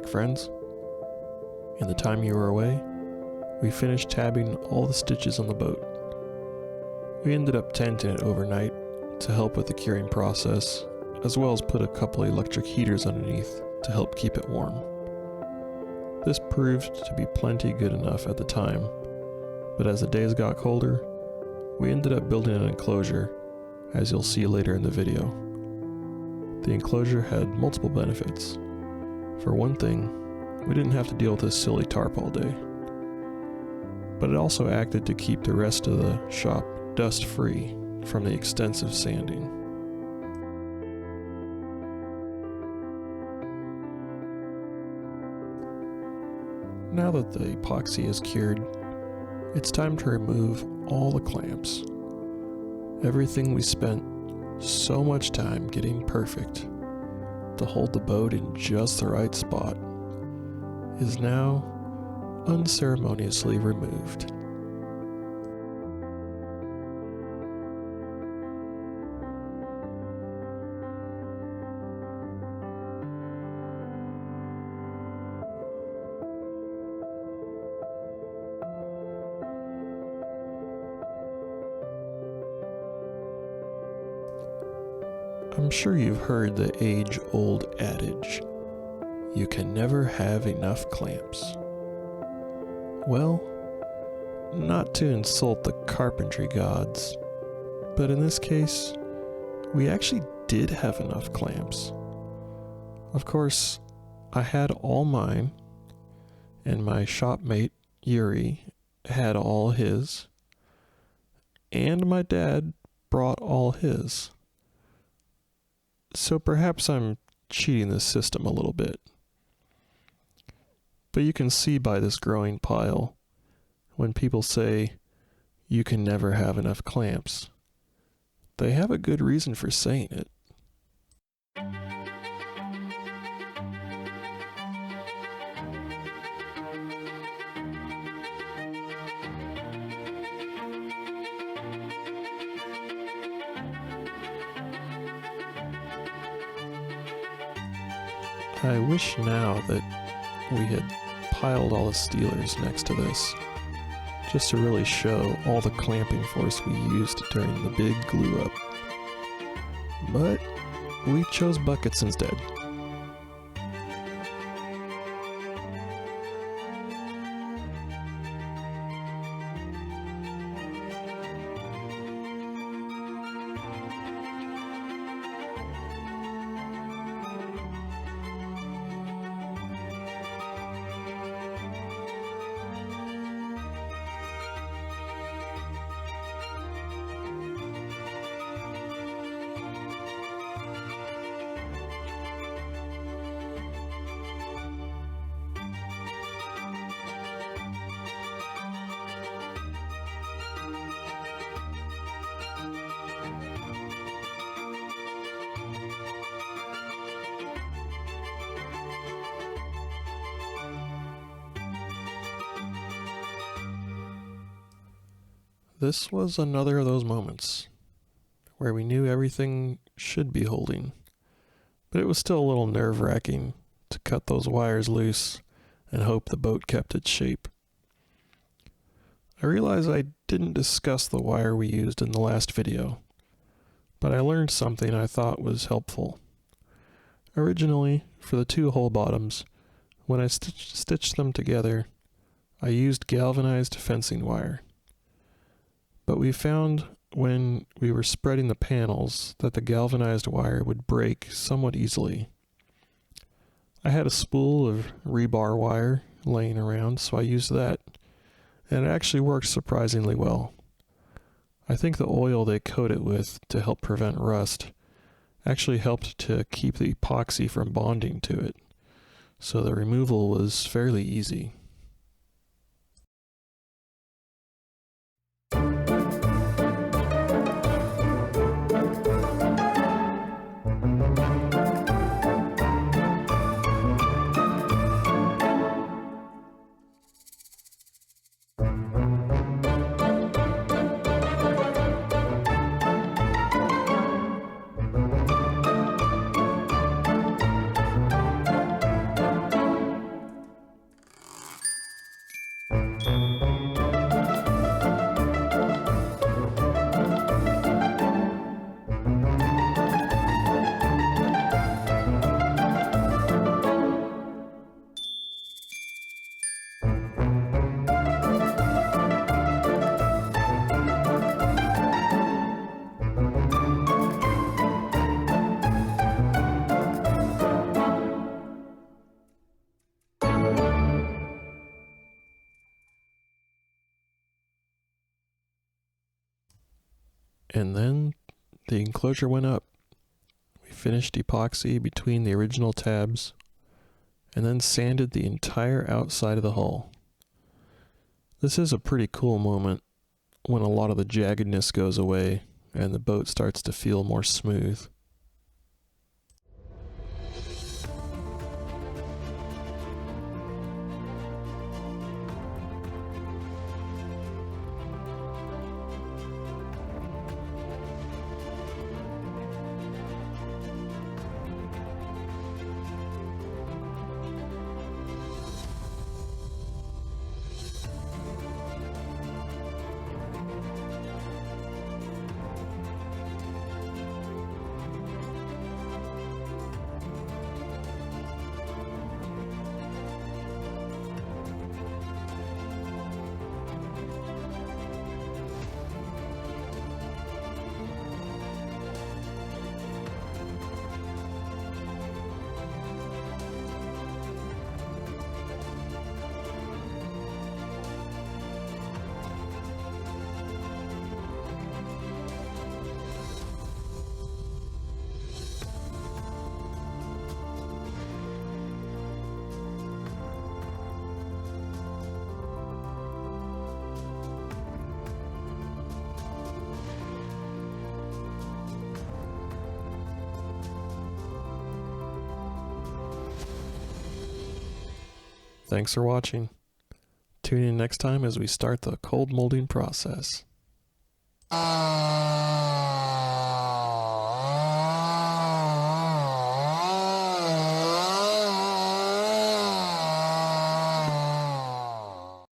back, friends. In the time you were away, we finished tabbing all the stitches on the boat. We ended up tenting it overnight to help with the curing process, as well as put a couple electric heaters underneath to help keep it warm. This proved to be plenty good enough at the time, but as the days got colder, we ended up building an enclosure, as you'll see later in the video. The enclosure had multiple benefits. For one thing, we didn't have to deal with this silly tarp all day, but it also acted to keep the rest of the shop dust-free from the extensive sanding. Now that the epoxy is cured, it's time to remove all the clamps. Everything we spent so much time getting perfect to hold the boat in just the right spot is now unceremoniously removed. I'm sure you've heard the age-old adage, you can never have enough clamps. Well, not to insult the carpentry gods, but in this case, we actually did have enough clamps. Of course, I had all mine, and my shopmate, Yuri, had all his, and my dad brought all his. So perhaps I'm cheating the system a little bit. But you can see by this growing pile, when people say, you can never have enough clamps, they have a good reason for saying it. I wish now that we had piled all the steelers next to this, just to really show all the clamping force we used during the big glue up. But we chose buckets instead. This was another of those moments where we knew everything should be holding, but it was still a little nerve-wracking to cut those wires loose and hope the boat kept its shape. I realize I didn't discuss the wire we used in the last video, but I learned something I thought was helpful. Originally, for the two hole bottoms, when I stitched them together, I used galvanized fencing wire. But we found when we were spreading the panels that the galvanized wire would break somewhat easily. I had a spool of rebar wire laying around, so I used that, and it actually worked surprisingly well. I think the oil they coat it with to help prevent rust actually helped to keep the epoxy from bonding to it, so the removal was fairly easy. And then the enclosure went up. We finished epoxy between the original tabs and then sanded the entire outside of the hull. This is a pretty cool moment when a lot of the jaggedness goes away and the boat starts to feel more smooth. Thanks for watching. Tune in next time as we start the cold molding process.